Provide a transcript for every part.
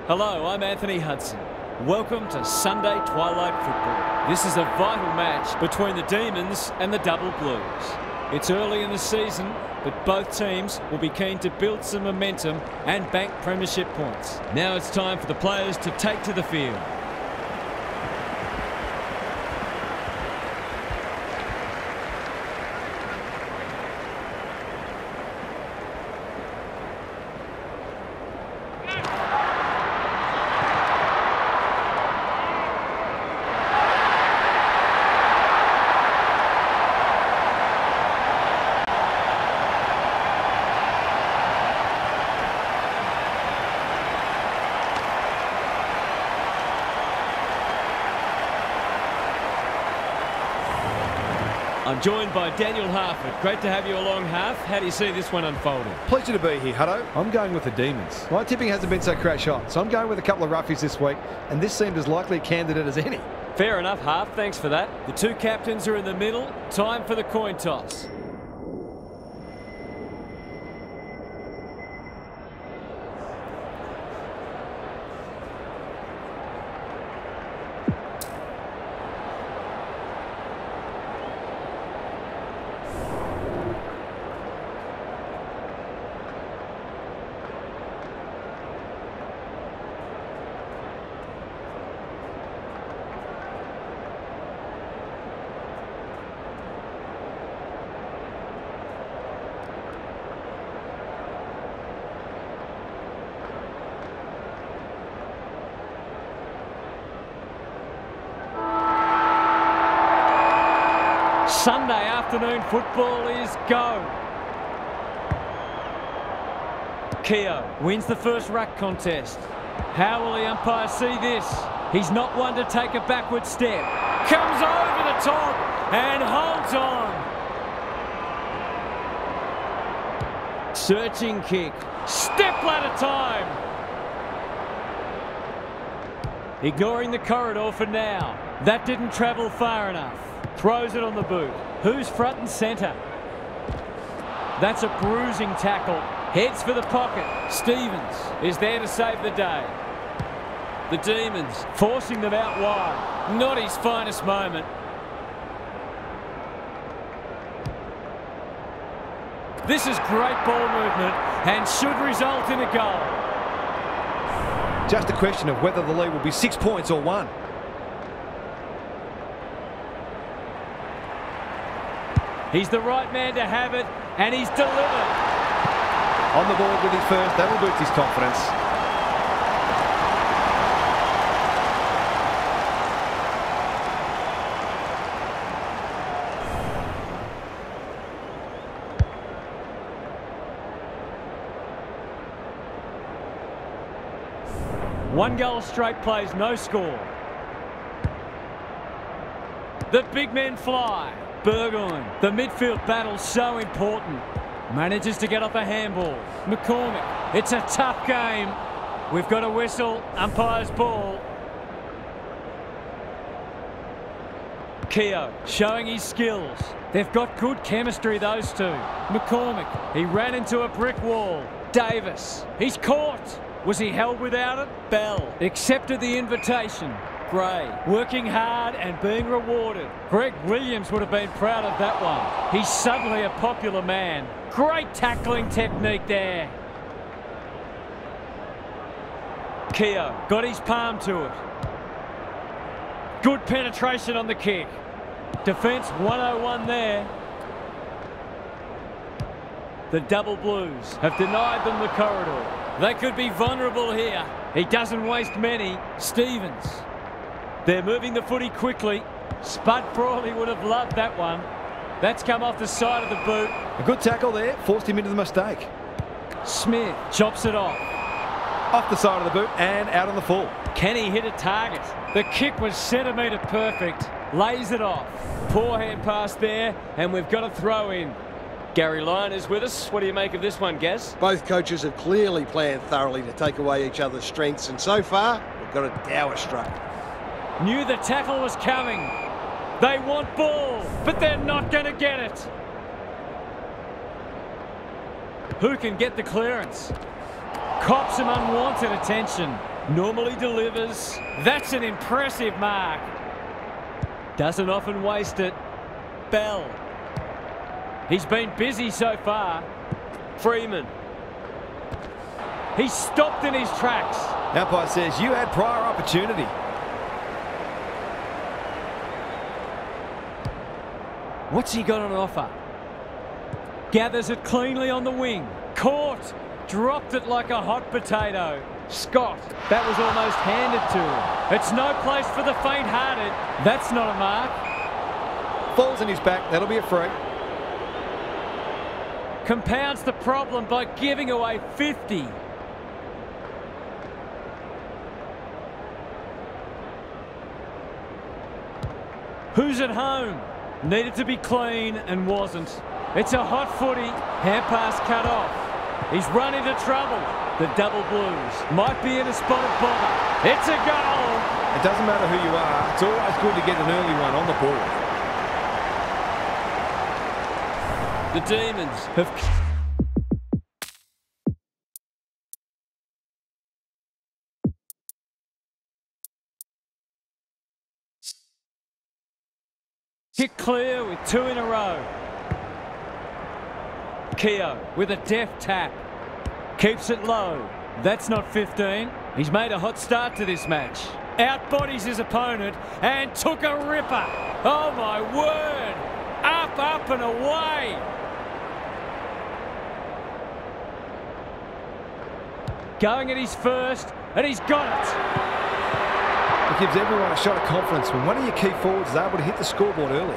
Hello, I'm Anthony Hudson. Welcome to Sunday Twilight Football. This is a vital match between the Demons and the Double Blues. It's early in the season, but both teams will be keen to build some momentum and bank premiership points. Now it's time for the players to take to the field. I'm joined by Daniel Harford. Great to have you along, Harf. How do you see this one unfolding? Pleasure to be here, Hutto. I'm going with the Demons. My tipping hasn't been so crash hot, so I'm going with a couple of roughies this week, and this seemed as likely a candidate as any. Fair enough, Harf. Thanks for that. The two captains are in the middle. Time for the coin toss. Sunday afternoon football is go. Keogh wins the first ruck contest. How will the umpire see this? He's not one to take a backward step. Comes over the top and holds on. Searching kick. Step ladder time. Ignoring the corridor for now. That didn't travel far enough. Throws it on the boot. Who's front and centre? That's a bruising tackle. Heads for the pocket. Stevens is there to save the day. The Demons forcing them out wide. Not his finest moment. This is great ball movement and should result in a goal. Just a question of whether the lead will be 6 points or 1. He's the right man to have it, and he's delivered. On the board with his first, that will boost his confidence. One goal straight plays, no score. The big men fly. Burgoyne, the midfield battle so important. Manages to get off a handball. McCormick, it's a tough game. We've got a whistle, umpire's ball. Keogh showing his skills. They've got good chemistry, those two. McCormick, he ran into a brick wall. Davis, he's caught. Was he held without it? Bell accepted the invitation. Gray working hard and being rewarded. Greg Williams would have been proud of that one. He's suddenly a popular man. Great tackling technique there. Keogh got his palm to it. Good penetration on the kick. Defence 101 there. The Double Blues have denied them the corridor. They could be vulnerable here. He doesn't waste many. Stevens. They're moving the footy quickly. Spud Frawley would have loved that one. That's come off the side of the boot. A good tackle there, forced him into the mistake. Smith chops it off. Off the side of the boot and out on the full. Can he hit a target? The kick was centimetre perfect. Lays it off. Poor hand pass there, and we've got a throw in. Gary Lyon is with us. What do you make of this one, Gaz? Both coaches have clearly planned thoroughly to take away each other's strengths, and so far, we've got a dour strike. Knew the tackle was coming. They want ball, but they're not going to get it. Who can get the clearance? Cops some unwanted attention. Normally delivers. That's an impressive mark. Doesn't often waste it. Bell. He's been busy so far. Freeman. He's stopped in his tracks. Umpire says you had prior opportunity. What's he got on offer? Gathers it cleanly on the wing. Caught. Dropped it like a hot potato. Scott. That was almost handed to him. It's no place for the faint-hearted. That's not a mark. Falls in his back. That'll be a free. Compounds the problem by giving away 50. Who's at home? Needed to be clean and wasn't. It's a hot footy. Hand pass cut off. He's run into trouble. The double blues might be in a spot of bother. It's a goal. It doesn't matter who you are. It's always good to get an early one on the board. The Demons have... Kick clear with 2 in a row. Keogh with a deft tap. Keeps it low. That's not 15. He's made a hot start to this match. Outbodies his opponent and took a ripper. Oh my word. Up, up and away. Going at his first and he's got it. It gives everyone a shot of confidence when one of your key forwards is able to hit the scoreboard early.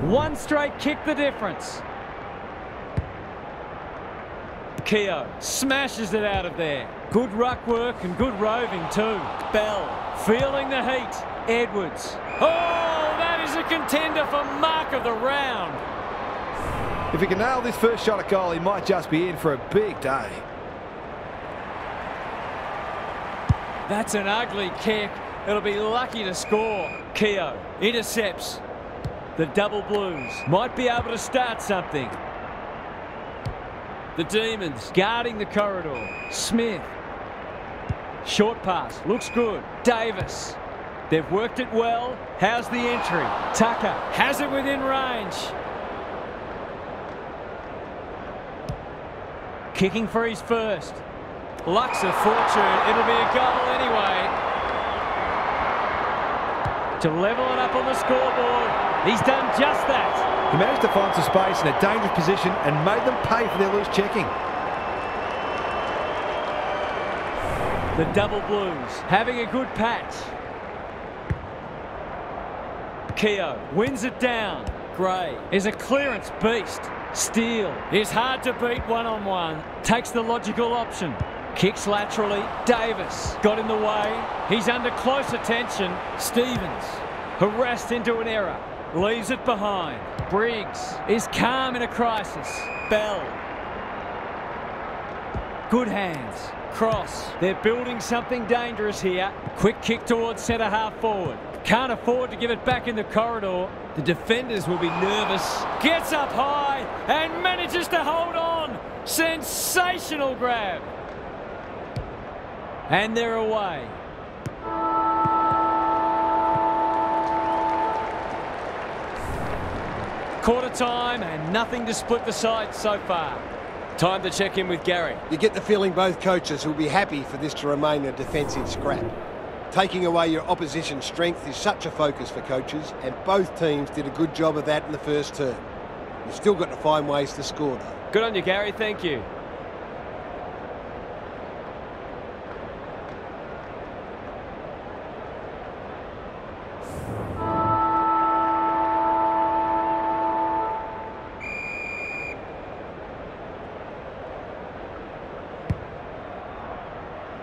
One straight kick the difference. Keogh smashes it out of there. Good ruck work and good roving too. Bell feeling the heat. Edwards. Oh, that is a contender for mark of the round. If he can nail this first shot at goal, he might just be in for a big day. That's an ugly kick. It'll be lucky to score. Keogh intercepts. The double blues might be able to start something. The Demons guarding the corridor. Smith. Short pass. Looks good. Davis. They've worked it well. How's the entry? Tucker has it within range. Kicking for his first. Luck's of fortune. It'll be a goal anyway. To level it up on the scoreboard. He's done just that. He managed to find some space in a dangerous position and made them pay for their loose checking. The double blues having a good patch. Keogh wins it down. Gray is a clearance beast. Steele is hard to beat one-on-one. Takes the logical option. Kicks laterally. Davis got in the way. He's under close attention. Stevens harassed into an error. Leaves it behind. Briggs is calm in a crisis. Bell. Good hands. Cross. They're building something dangerous here. Quick kick towards centre half forward. Can't afford to give it back in the corridor. The defenders will be nervous. Gets up high and manages to hold on. Sensational grab. And they're away. Quarter time and nothing to split the sides so far. Time to check in with Gary. You get the feeling both coaches will be happy for this to remain a defensive scrap. Taking away your opposition's strength is such a focus for coaches, and both teams did a good job of that in the first term. You've still got to find ways to score, though. Good on you, Gary. Thank you.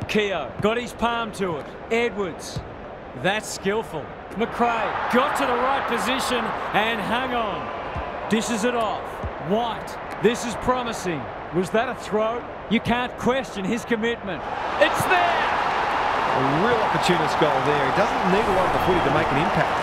Keogh got his palm to it. Edwards. That's skillful. McRae got to the right position and hung on. Dishes it off. White. This is promising. Was that a throw? You can't question his commitment. It's there! A real opportunist goal there. He doesn't need a lot of the footy to make an impact.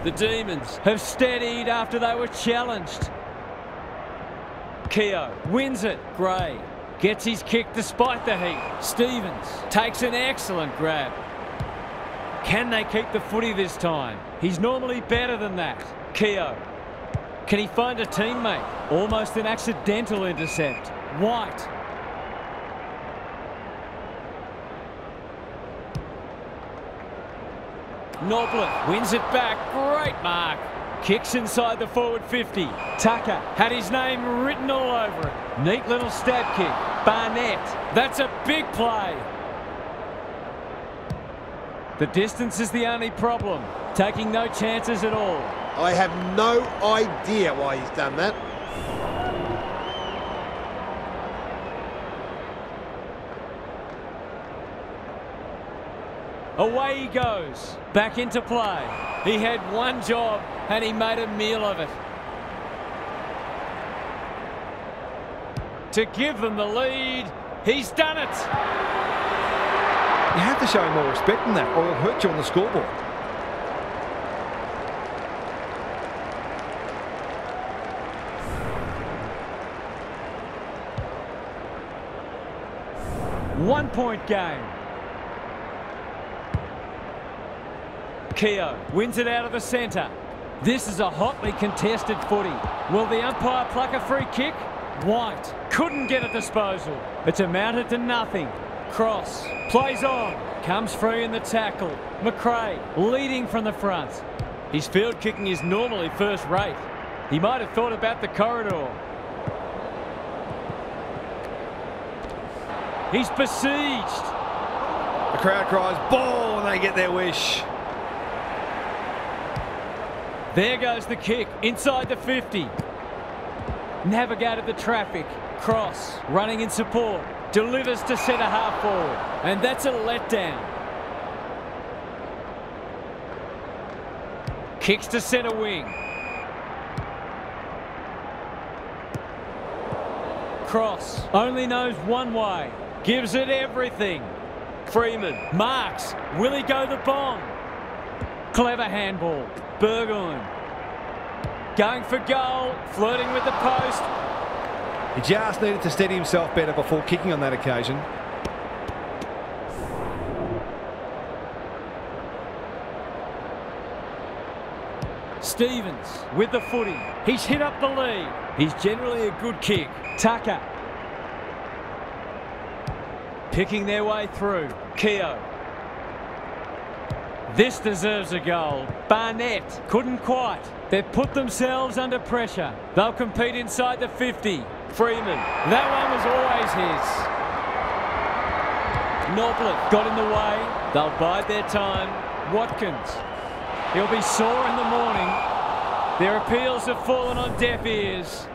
The Demons have steadied after they were challenged. Keogh wins it. Gray gets his kick despite the heat. Stevens takes an excellent grab. Can they keep the footy this time? He's normally better than that. Keogh. Can he find a teammate? Almost an accidental intercept. White. Noblett wins it back. Great mark. Kicks inside the forward 50. Tucker had his name written all over it. Neat little stab kick. Barnett. That's a big play. The distance is the only problem. Taking no chances at all. I have no idea why he's done that. Away he goes. Back into play. He had one job and he made a meal of it. To give them the lead. He's done it. You have to show him more respect than that, or he'll hurt you on the scoreboard. One-point game. Keogh wins it out of the centre. This is a hotly contested footy. Will the umpire pluck a free kick? White couldn't get a disposal. It's amounted to nothing. Cross plays on. Comes free in the tackle. McRae leading from the front. His field kicking is normally first rate. He might have thought about the corridor. He's besieged. The crowd cries ball and they get their wish. There goes the kick inside the 50. Navigated the traffic. Cross running in support. Delivers to centre half forward. And that's a letdown. Kicks to centre wing. Cross only knows one way. Gives it everything. Freeman marks. Will he go the bomb? Clever handball. Burgoyne going for goal. Flirting with the post. He just needed to steady himself better before kicking on that occasion. Stevens with the footy. He's hit up the lead. He's generally a good kick. Tucker picking their way through. Keogh. This deserves a goal. Barnett couldn't quite. They've put themselves under pressure. They'll compete inside the 50. Freeman. That one was always his. Noblett got in the way. They'll bide their time. Watkins. He'll be sore in the morning. Their appeals have fallen on deaf ears.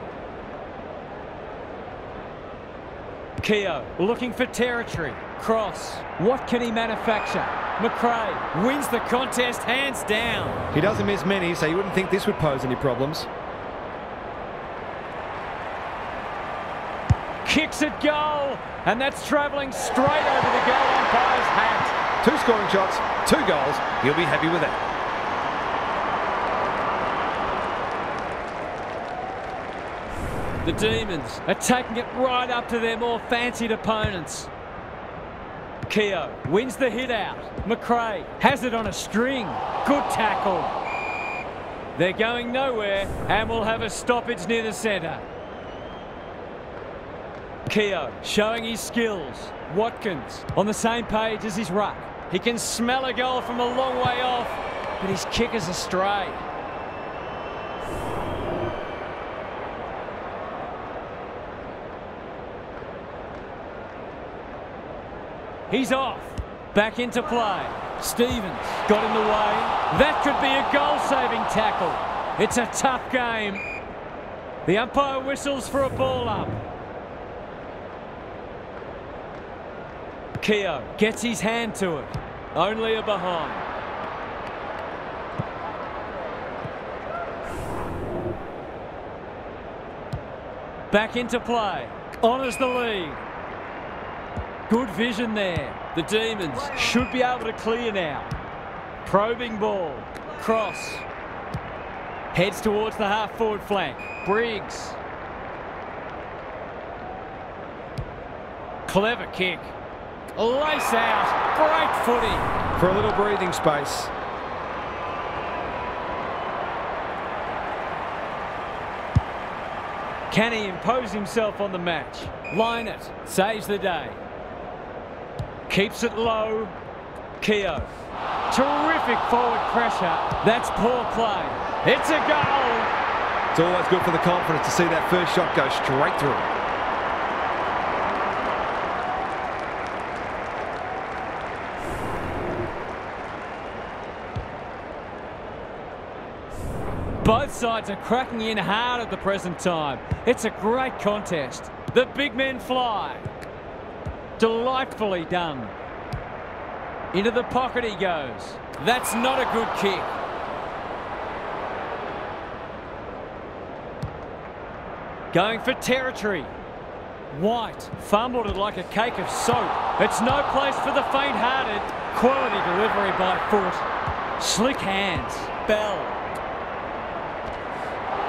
Keogh looking for territory. Cross. What can he manufacture? McRae wins the contest hands down. He doesn't miss many, so you wouldn't think this would pose any problems. Kicks at goal, and that's travelling straight over the goal umpire's hat. 2 scoring shots, 2 goals. He'll be happy with that. The Demons are taking it right up to their more fancied opponents. Keogh wins the hit out. McRae has it on a string. Good tackle. They're going nowhere and will have a stoppage near the centre. Keogh showing his skills. Watkins on the same page as his ruck. He can smell a goal from a long way off, but his kick is astray. He's off. Back into play. Stevens got in the way. That could be a goal-saving tackle. It's a tough game. The umpire whistles for a ball up. Keogh gets his hand to it. Only a behind. Back into play. Honours the lead. Good vision there. The Demons should be able to clear now. Probing ball. Cross. Heads towards the half-forward flank. Briggs. Clever kick. Lace out. Great footy. For a little breathing space. Can he impose himself on the match? Line it. Saves the day. Keeps it low. Keogh. Terrific forward pressure. That's poor play. It's a goal. It's always good for the confidence to see that first shot go straight through. Both sides are cracking in hard at the present time. It's a great contest. The big men fly. Delightfully done. Into the pocket he goes. That's not a good kick. Going for territory. White fumbled it like a cake of soap. It's no place for the faint-hearted. Quality delivery by foot. Slick hands. Bell.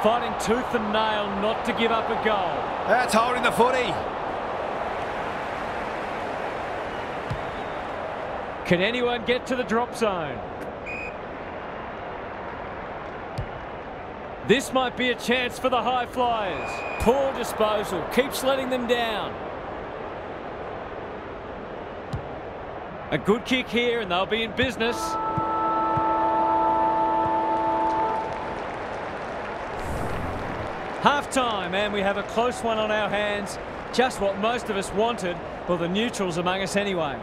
Fighting tooth and nail not to give up a goal. That's holding the footy. Can anyone get to the drop zone? This might be a chance for the high flyers. Poor disposal. Keeps letting them down. A good kick here and they'll be in business. Half-time, and we have a close one on our hands. Just what most of us wanted. Well, the neutrals among us anyway.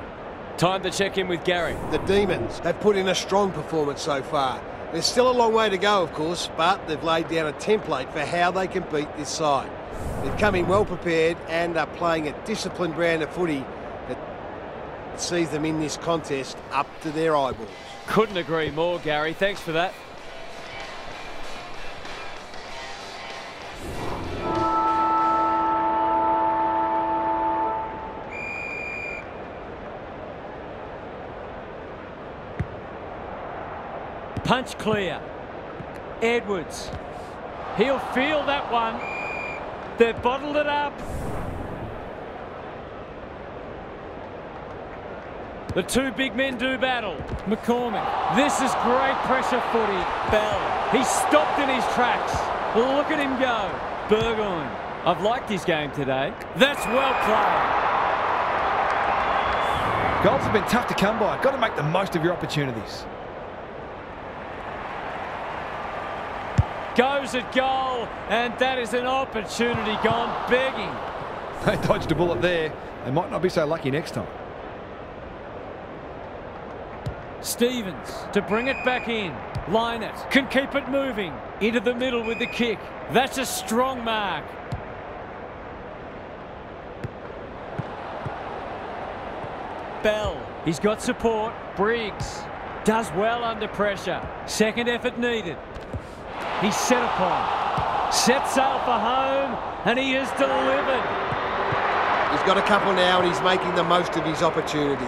Time to check in with Gary. The Demons have put in a strong performance so far. There's still a long way to go, of course, but they've laid down a template for how they can beat this side. They've come in well prepared and are playing a disciplined brand of footy that sees them in this contest up to their eyeballs. Couldn't agree more, Gary. Thanks for that. Punch clear. Edwards. He'll feel that one. They've bottled it up. The two big men do battle. McCormick. This is great pressure footy. Bell. He's stopped in his tracks. Look at him go. Burgoyne. I've liked his game today. That's well played. Goals have been tough to come by. Got to make the most of your opportunities. Goes at goal, and that is an opportunity gone begging. They dodged a bullet there. They might not be so lucky next time. Stevens to bring it back in. Line it. Can keep it moving. Into the middle with the kick. That's a strong mark. Bell. He's got support. Briggs does well under pressure. Second effort needed. He's set upon. Set sail for home, and he has delivered. He's got a couple now, and he's making the most of his opportunities.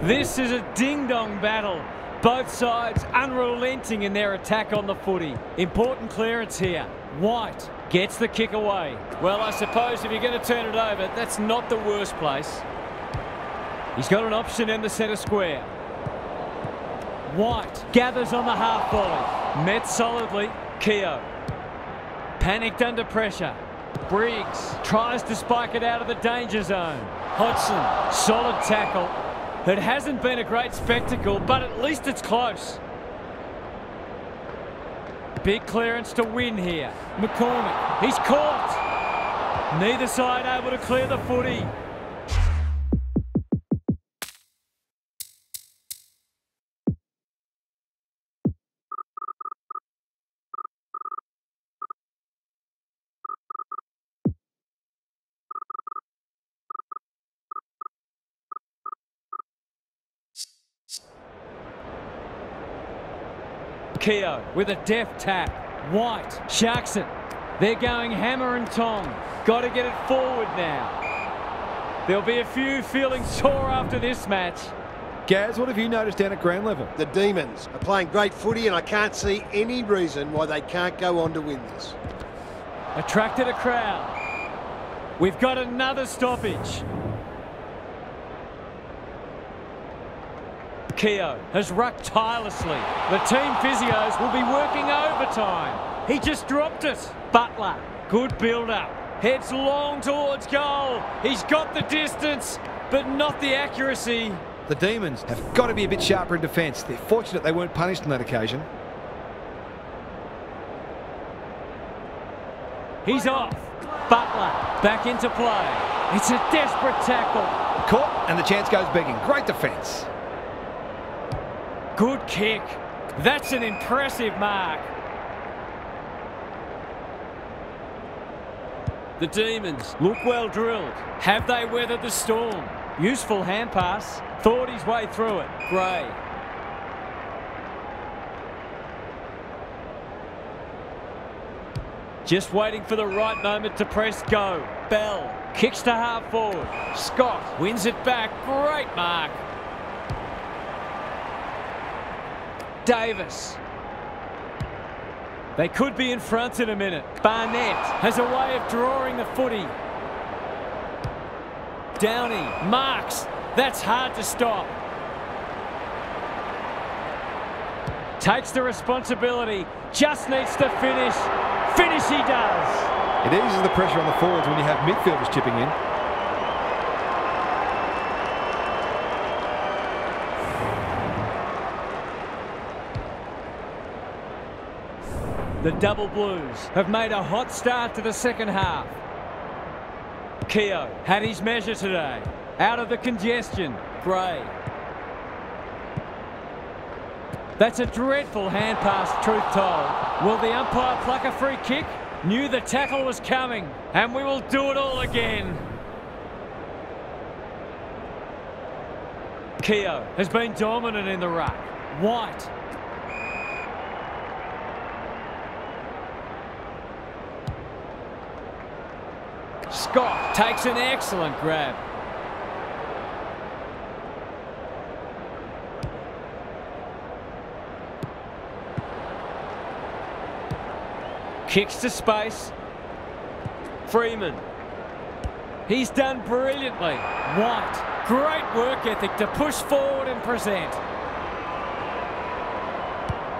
This is a ding-dong battle. Both sides unrelenting in their attack on the footy. Important clearance here. White gets the kick away. Well, I suppose if you're going to turn it over, that's not the worst place. He's got an option in the centre square. White gathers on the half volley. Met solidly. Keogh. Panicked under pressure. Briggs tries to spike it out of the danger zone. Hodgson, solid tackle. It hasn't been a great spectacle, but at least it's close. Big clearance to win here. McCormick, he's caught. Neither side able to clear the footy. Keogh with a deft tap. White sharks it. They're going hammer and tong. Got to get it forward now. There'll be a few feeling sore after this match. Gaz, what have you noticed down at ground level? The Demons are playing great footy and I can't see any reason why they can't go on to win this. Attracted a crowd. We've got another stoppage. Keogh has rucked tirelessly. The team physios will be working overtime. He just dropped it. Butler, good build-up. Heads long towards goal. He's got the distance, but not the accuracy. The Demons have got to be a bit sharper in defence. They're fortunate they weren't punished on that occasion. He's off. Butler back into play. It's a desperate tackle. Caught, and the chance goes begging. Great defence. Good kick. That's an impressive mark. The Demons look well drilled. Have they weathered the storm? Useful hand pass. Thought his way through it. Gray. Just waiting for the right moment to press go. Bell kicks to half forward. Scott wins it back. Great mark. Davis. They could be in front in a minute. Barnett has a way of drawing the footy. Downey marks. That's hard to stop. Takes the responsibility. Just needs to finish. Finish he does. It eases the pressure on the forwards when you have midfielders chipping in. The Double Blues have made a hot start to the second half. Keogh had his measure today. Out of the congestion. Gray. That's a dreadful hand pass, truth told. Will the umpire pluck a free kick? Knew the tackle was coming, and we will do it all again. Keogh has been dominant in the ruck. White. Scott takes an excellent grab. Kicks to space. Freeman. He's done brilliantly. White. Great work ethic to push forward and present.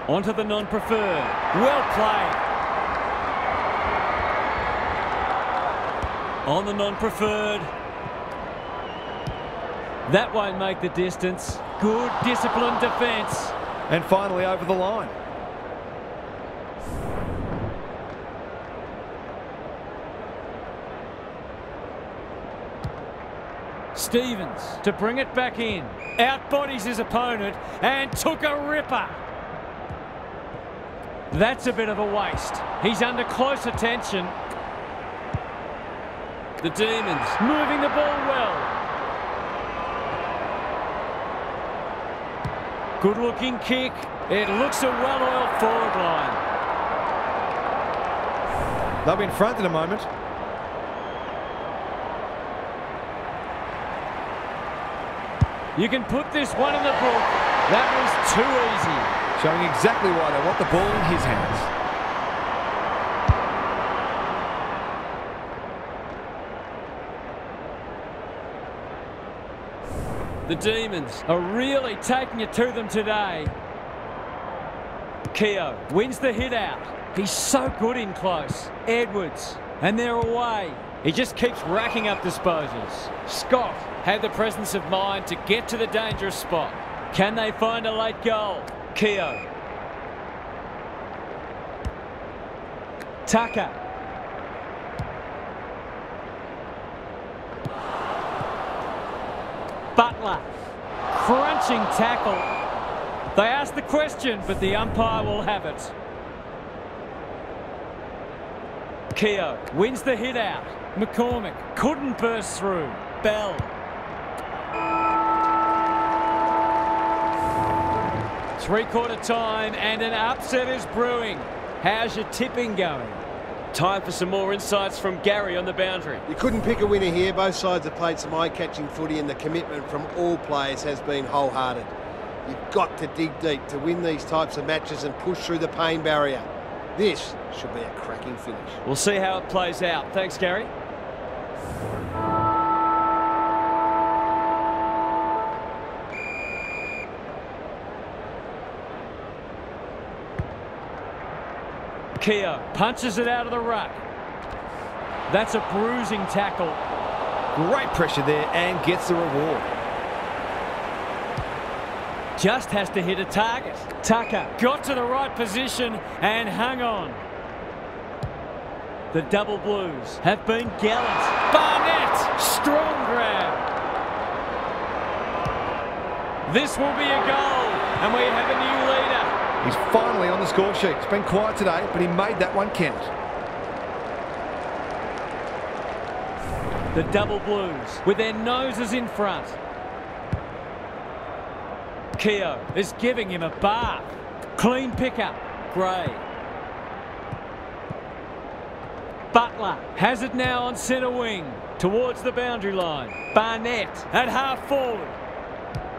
Onto the non-preferred. Well played. On the non-preferred. That won't make the distance. Good disciplined defence. And finally over the line. Stevens to bring it back in. Outbodies his opponent and took a ripper. That's a bit of a waste. He's under close attention. The Demons moving the ball well. Good looking kick. It looks a well-oiled forward line. They'll be in front in a moment. You can put this one in the book. That was too easy. Showing exactly why they want the ball in his hands. The Demons are really taking it to them today. Keogh wins the hit out. He's so good in close. Edwards, and they're away. He just keeps racking up disposals. Scott had the presence of mind to get to the dangerous spot. Can they find a late goal? Keogh. Tucker. Butler. Crunching tackle. They asked the question, but the umpire will have it. Keogh wins the hit out. McCormick couldn't burst through. Bell. Three-quarter time and an upset is brewing. How's your tipping going? Time for some more insights from Gary on the boundary. You couldn't pick a winner here. Both sides have played some eye-catching footy and the commitment from all players has been wholehearted. You've got to dig deep to win these types of matches and push through the pain barrier. This should be a cracking finish. We'll see how it plays out. Thanks, Gary. Keogh punches it out of the ruck. That's a bruising tackle. Great pressure there and gets the reward. Just has to hit a target. Tucker got to the right position and hung on. The double blues have been gallant. Barnett, strong grab. This will be a goal and we have a new leader. He's finally on the score sheet. It's been quiet today, but he made that one count. The double blues with their noses in front. Keogh is giving him a bath. Clean pickup. Gray. Butler has it now on centre wing towards the boundary line. Barnett at half forward.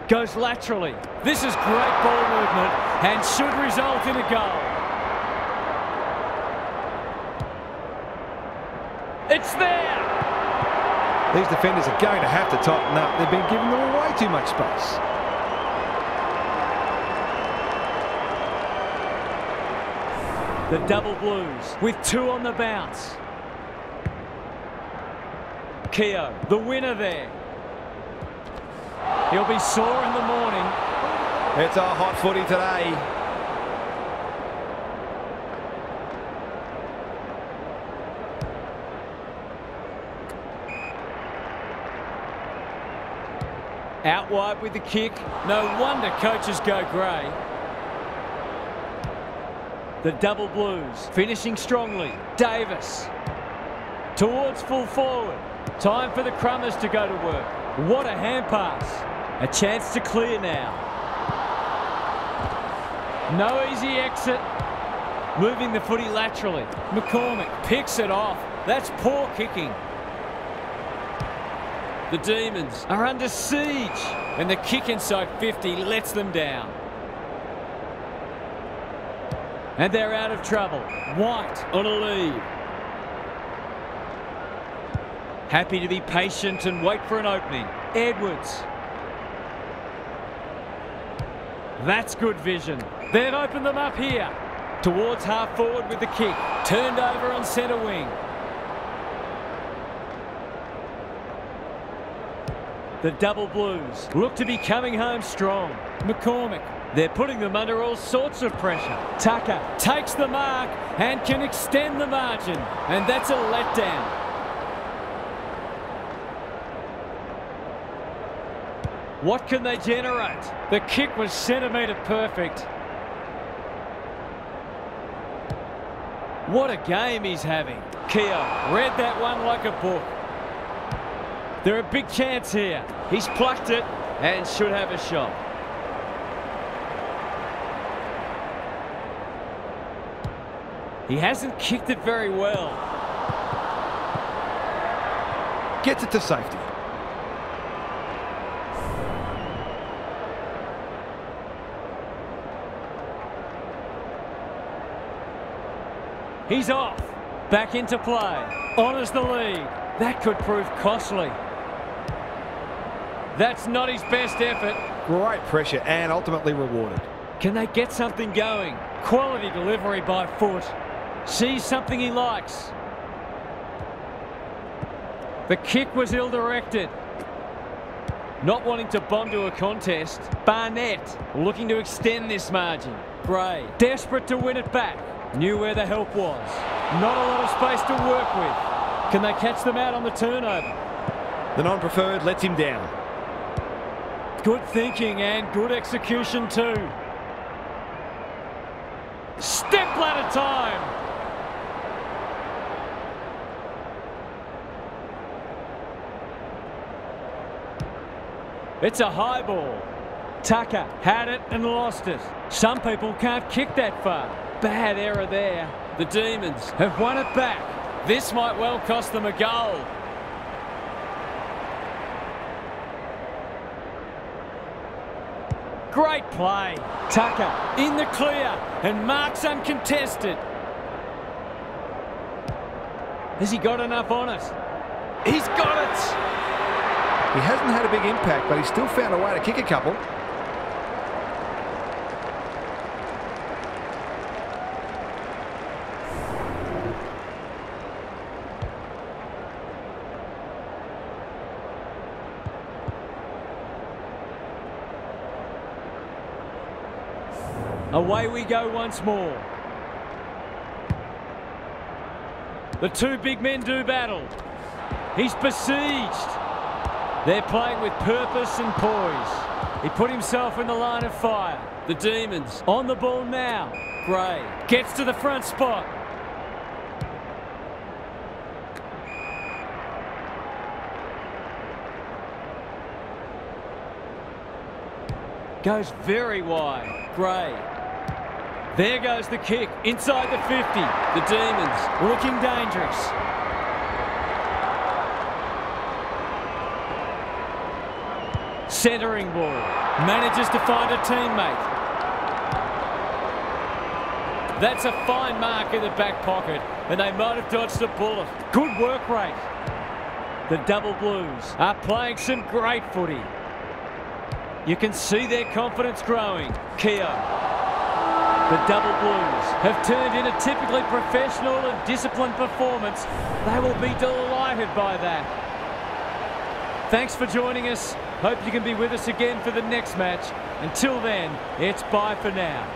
Goes laterally. This is great ball movement and should result in a goal. It's there! These defenders are going to have to tighten up. They've been giving them way too much space. The double blues with 2 on the bounce. Keogh, the winner there. He'll be sore in the morning. It's a hot footy today. Out wide with the kick. No wonder coaches go grey. The double blues finishing strongly. Davis towards full forward. Time for the Crummers to go to work. What a hand pass. A chance to clear now. No easy exit. Moving the footy laterally. McCormick picks it off. That's poor kicking. The Demons are under siege. And the kick inside 50 lets them down. And they're out of trouble. White on a lead. Happy to be patient and wait for an opening. Edwards. That's good vision. They've opened them up here. Towards half forward with the kick. Turned over on centre wing. The double blues look to be coming home strong. McCormick. They're putting them under all sorts of pressure. Tucker takes the mark and can extend the margin. And that's a letdown. What can they generate? The kick was centimetre perfect. What a game he's having. Keogh read that one like a book. They're a big chance here. He's plucked it and should have a shot. He hasn't kicked it very well. Gets it to safety. He's off. Back into play. Honours the lead. That could prove costly. That's not his best effort. Great pressure and ultimately rewarded. Can they get something going? Quality delivery by foot. Sees something he likes. The kick was ill-directed. Not wanting to bomb to a contest. Barnett looking to extend this margin. Gray desperate to win it back. Knew where the help was. Not a lot of space to work with. Can they catch them out on the turnover? The non-preferred lets him down. Good thinking and good execution too. Step ladder time. It's a high ball. Tucker had it and lost it. Some people can't kick that far. Bad error there. The Demons have won it back. This might well cost them a goal. Great play. Tucker in the clear and marks uncontested. Has he got enough on it? He's got it. He hasn't had a big impact, but he's still found a way to kick a couple. Away we go once more. The two big men do battle. He's besieged. They're playing with purpose and poise. He put himself in the line of fire. The Demons On the ball now. Gray gets to the front spot. Goes very wide. Gray. There goes the kick inside the 50. The Demons Looking dangerous. Centering ball. Manages to find a teammate. That's a fine mark in the back pocket, and they might have dodged a bullet. Good work rate. The Double Blues are playing some great footy. You can see their confidence growing. Keogh. The Double Blues have turned in a typically professional and disciplined performance. They will be delighted by that. Thanks for joining us. Hope you can be with us again for the next match. Until then, it's bye for now.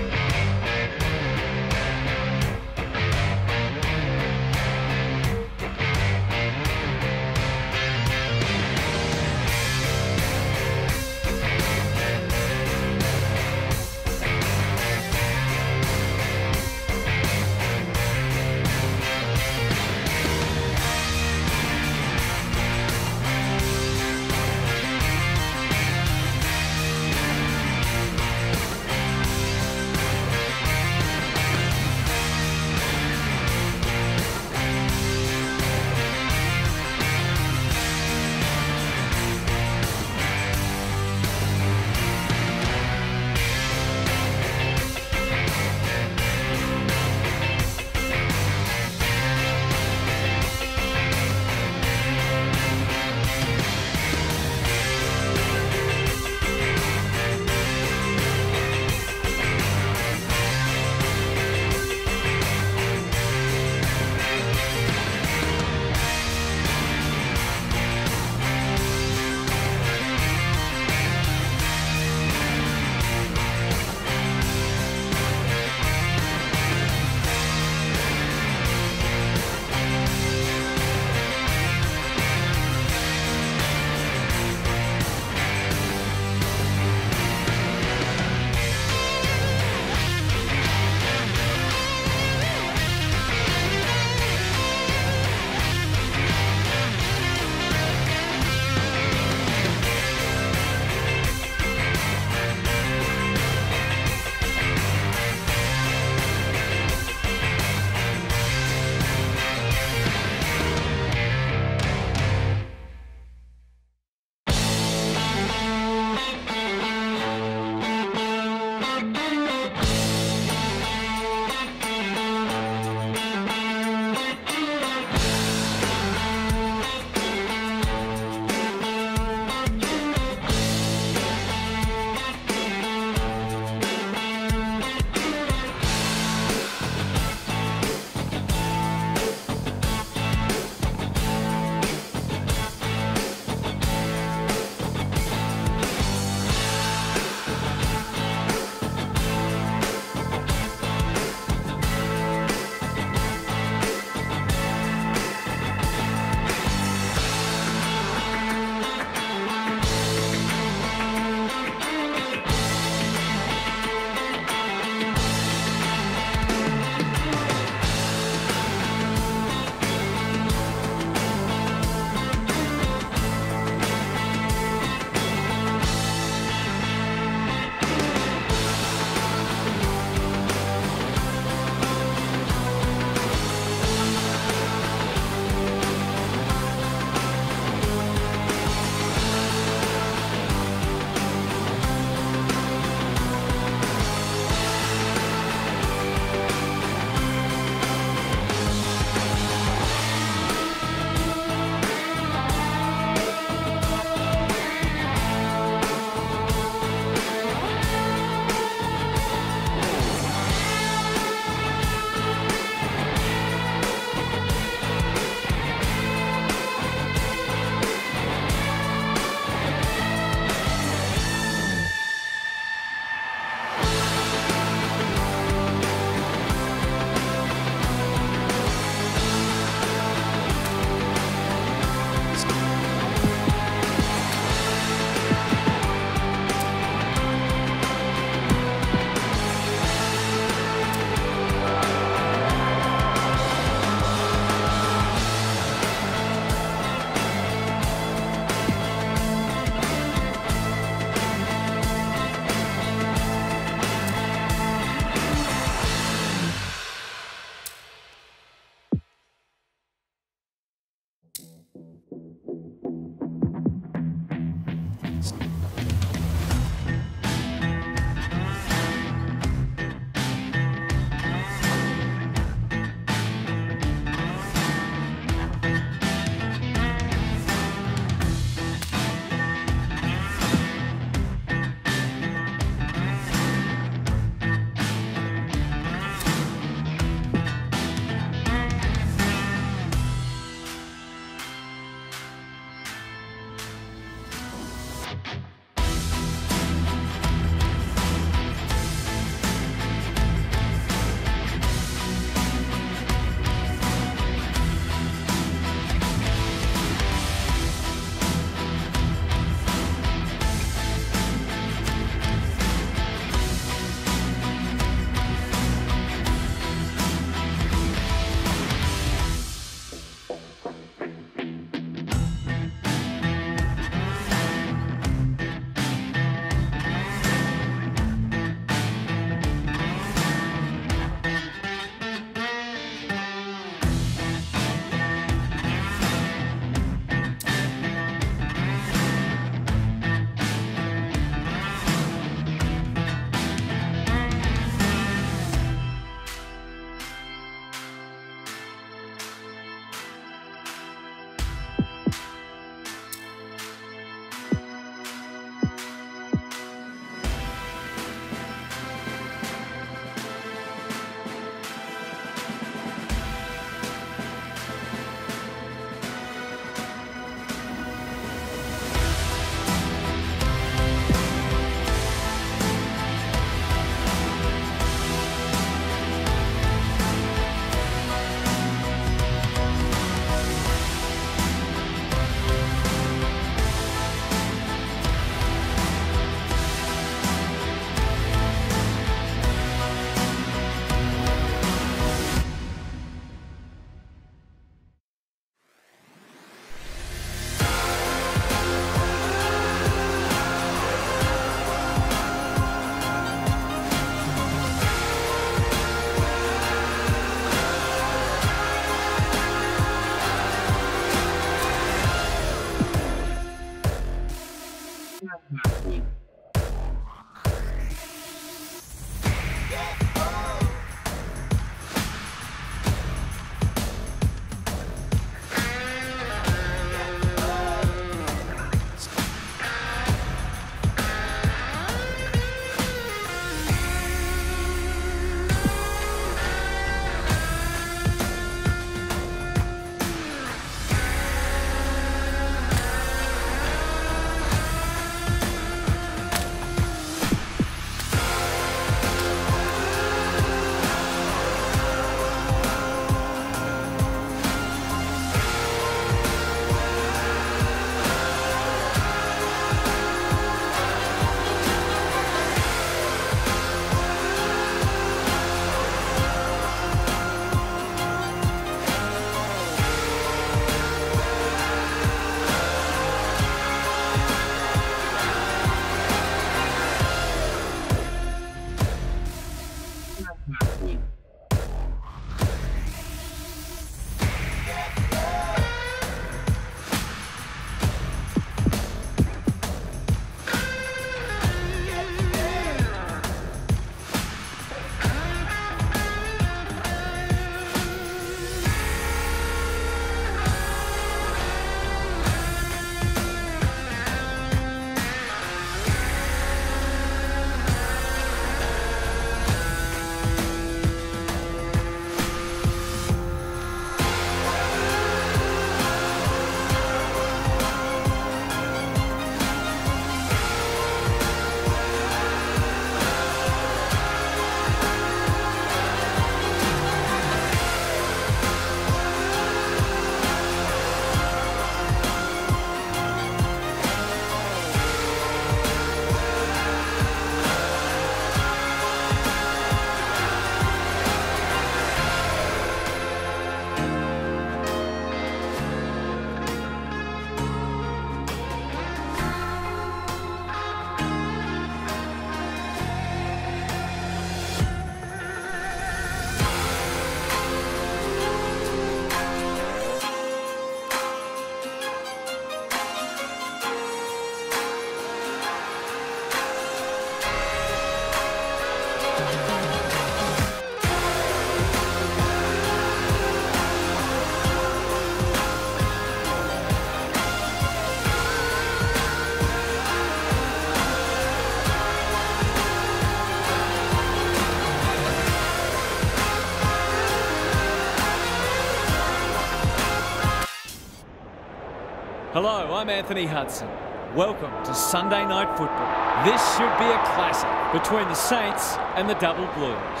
Hello, I'm Anthony Hudson. Welcome to Sunday Night Football. This should be a classic between the Saints and the Double Blues.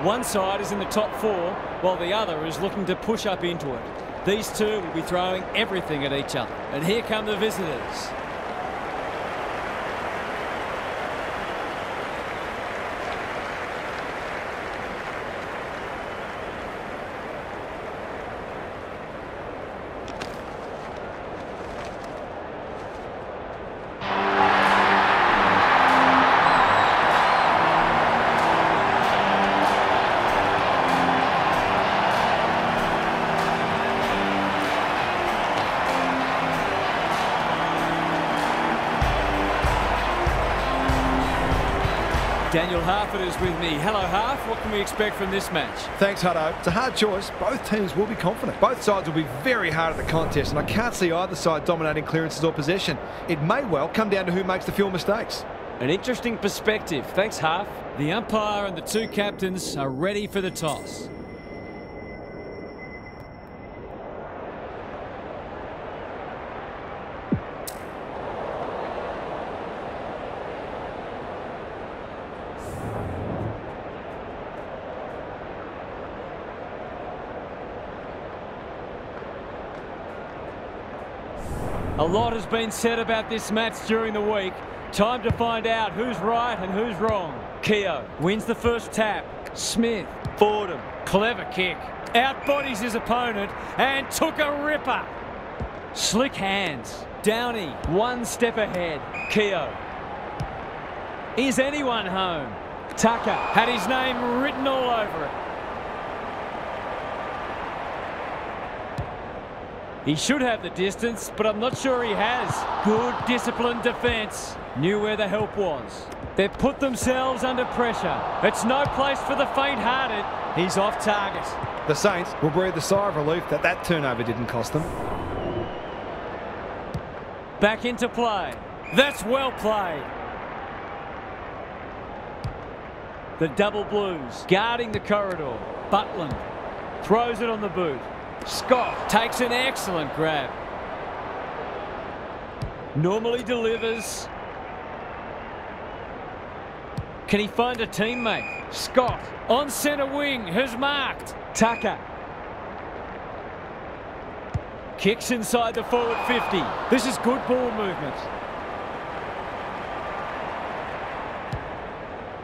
One side is in the top four, while the other is looking to push up into it. These two will be throwing everything at each other. And here come the visitors. Daniel Harford is with me. Hello, Harf. What can we expect from this match? Thanks, Hutto. It's a hard choice. Both teams will be confident. Both sides will be very hard at the contest, and I can't see either side dominating clearances or possession. It may well come down to who makes the fewer mistakes. An interesting perspective. Thanks, Harf. The umpire and the two captains are ready for the toss. A lot has been said about this match during the week. Time to find out who's right and who's wrong. Keogh wins the first tap. Smith, Fordham, clever kick. Outbodies his opponent and took a ripper. Slick hands. Downey, one step ahead. Keogh. Is anyone home? Tucker had his name written all over it. He should have the distance, but I'm not sure he has. Good, disciplined defence. Knew where the help was. They've put themselves under pressure. It's no place for the faint-hearted. He's off target. The Saints will breathe a sigh of relief that turnover didn't cost them. Back into play. That's well played. The Double Blues guarding the corridor. Butland throws it on the boot. Scott takes an excellent grab. Normally delivers. Can he find a teammate? Scott on centre wing has marked. Tucker. Kicks inside the forward 50. This is good ball movement.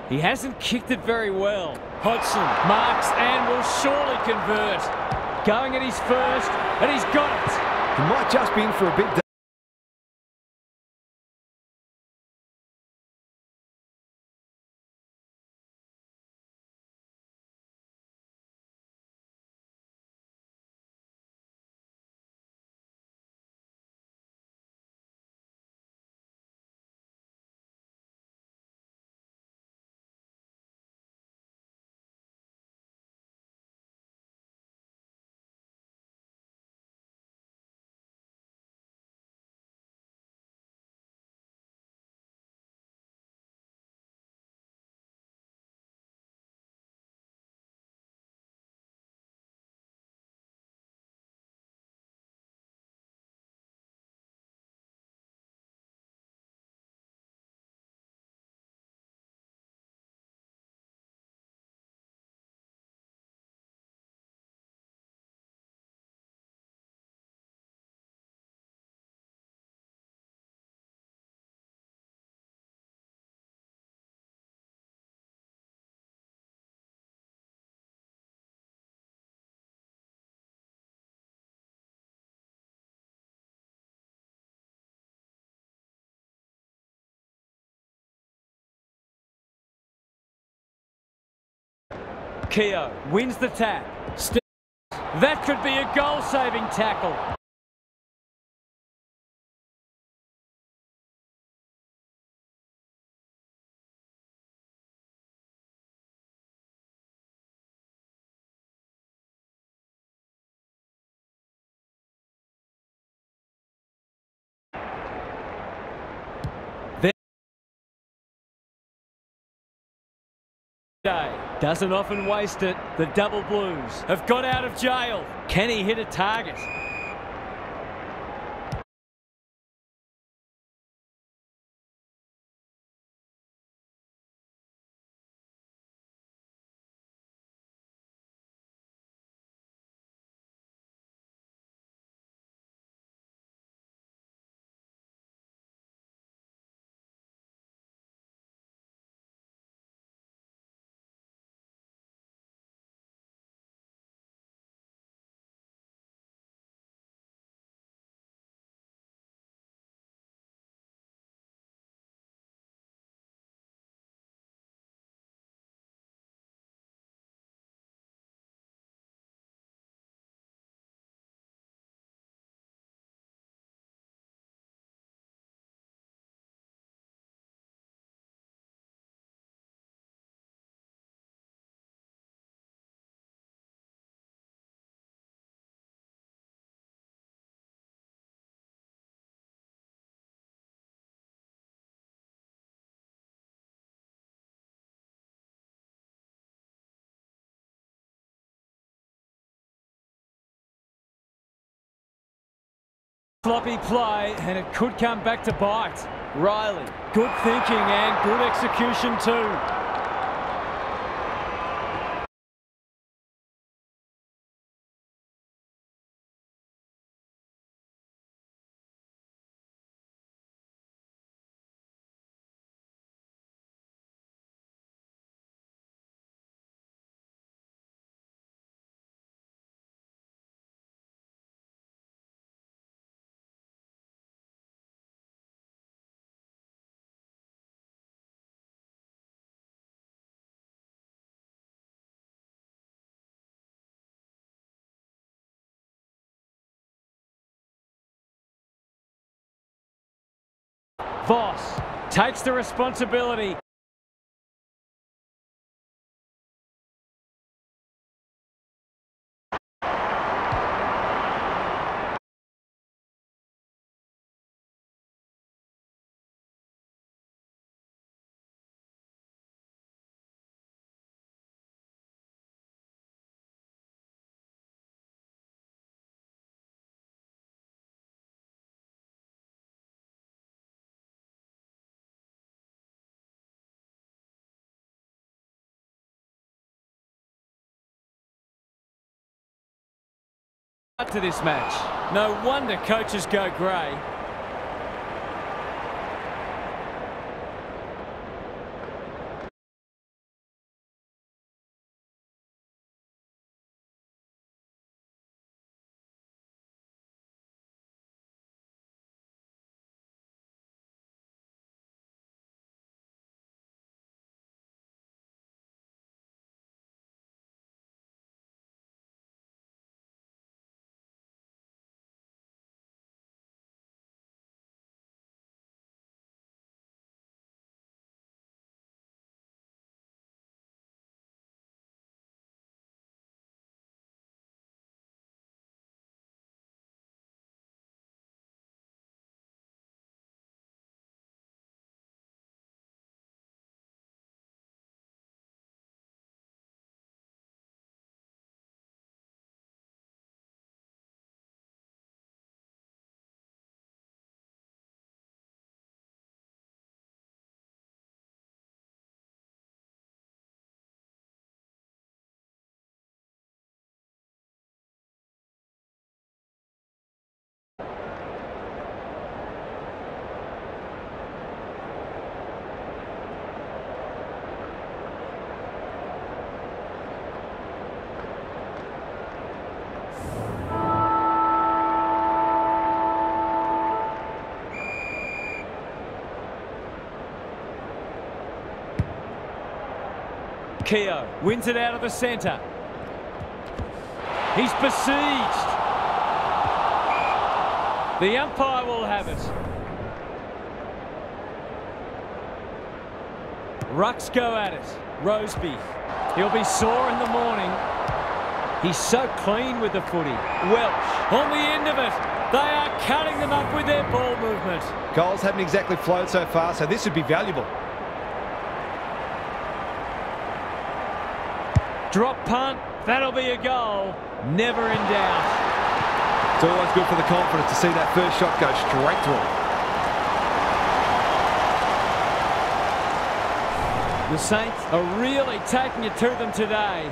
He hasn't kicked it very well. Hodgson marks and will surely convert. Going at his first, and he's got it. He might just be in for a big day. Keogh wins the tap. That could be a goal-saving tackle. Doesn't often waste it. The double blues have got out of jail. Can he hit a target? Floppy play, and it could come back to bite. Riley, good thinking and good execution too. Voss takes the responsibility. To this match. No wonder coaches go grey. Keogh wins it out of the centre. He's besieged. The umpire will have it. Rucks go at it. Roseby. He'll be sore in the morning. He's so clean with the footy. Welch on the end of it. They are cutting them up with their ball movement. Goals haven't exactly flowed so far, so this would be valuable. Drop punt. That'll be a goal. Never in doubt. It's always good for the confidence to see that first shot go straight through. The Saints are really taking it to them today.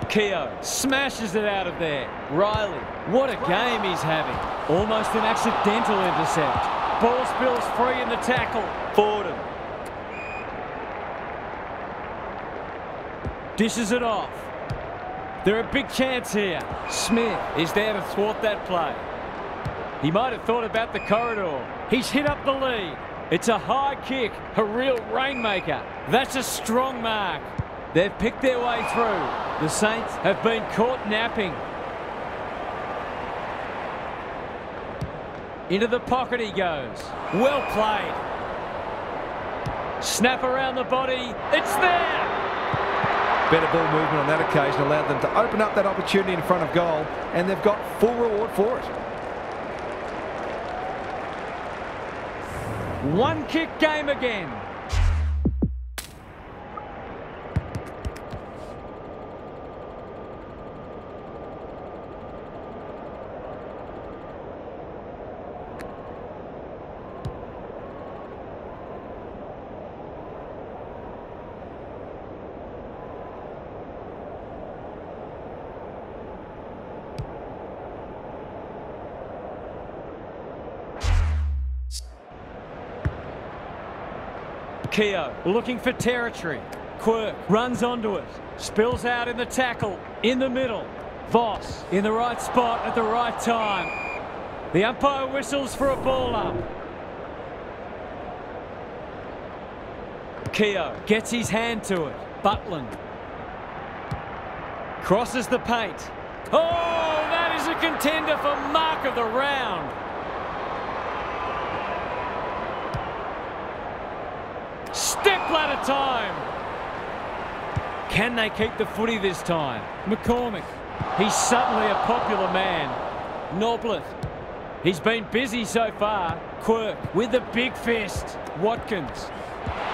Keogh smashes it out of there. Riley, what a game he's having. Almost an accidental intercept. Ball spills free in the tackle. Fordham dishes it off. They're a big chance here. Smith is there to thwart that play. He might have thought about the corridor. He's hit up the lead. It's a high kick, a real rainmaker. That's a strong mark. They've picked their way through. The Saints have been caught napping. Into the pocket he goes. Well played. Snap around the body. It's there! Better ball movement on that occasion allowed them to open up that opportunity in front of goal, and they've got full reward for it. One kick game again. Keogh looking for territory. Quirk runs onto it. Spills out in the tackle. In the middle. Voss in the right spot at the right time. The umpire whistles for a ball up. Keogh gets his hand to it. Butland crosses the paint. Oh, that is a contender for mark of the round. Step ladder time. Can they keep the footy this time? McCormick. He's suddenly a popular man. Noblet. He's been busy so far. Quirk with the big fist. Watkins.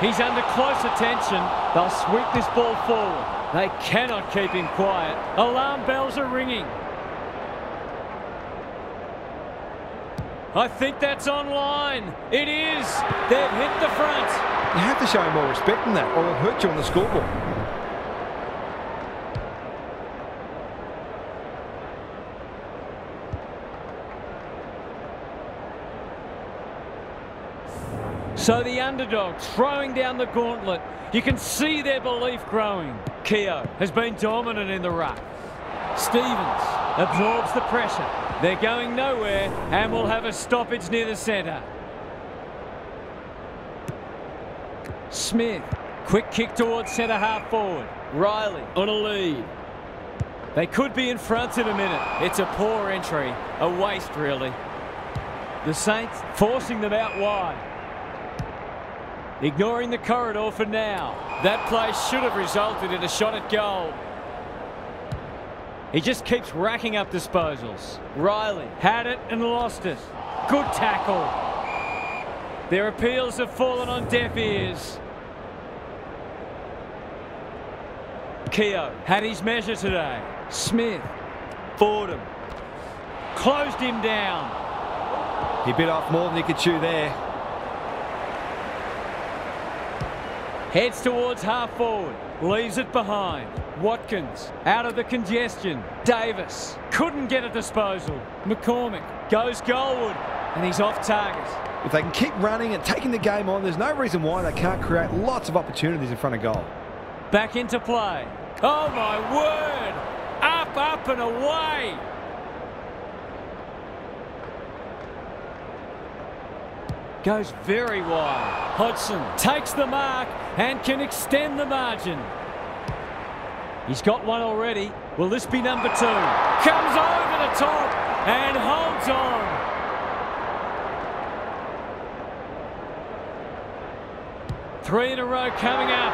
He's under close attention. They'll sweep this ball forward. They cannot keep him quiet. Alarm bells are ringing. I think that's online. It is. They've hit the front. You have to show him more respect than that, or he'll hurt you on the scoreboard. So the underdogs throwing down the gauntlet. You can see their belief growing. Keogh has been dominant in the ruck. Stevens absorbs the pressure. They're going nowhere and will have a stoppage near the centre. Smith, quick kick towards centre half forward. Riley on a lead. They could be in front in a minute. It's a poor entry, a waste really. The Saints forcing them out wide. Ignoring the corridor for now. That play should have resulted in a shot at goal. He just keeps racking up disposals. Riley had it and lost it. Good tackle. Their appeals have fallen on deaf ears. Keogh had his measure today. Smith. Fordham. Closed him down. He bit off more than he could chew there. Heads towards half forward. Leaves it behind. Watkins out of the congestion. Davis couldn't get a disposal. McCormick goes goalward and he's off target. If they can keep running and taking the game on, there's no reason why they can't create lots of opportunities in front of goal. Back into play. Oh my word! Up, up and away! Goes very wide. Hodgson takes the mark and can extend the margin. He's got one already. Will this be number 2? Comes over the top and holds on. Three in a row coming up.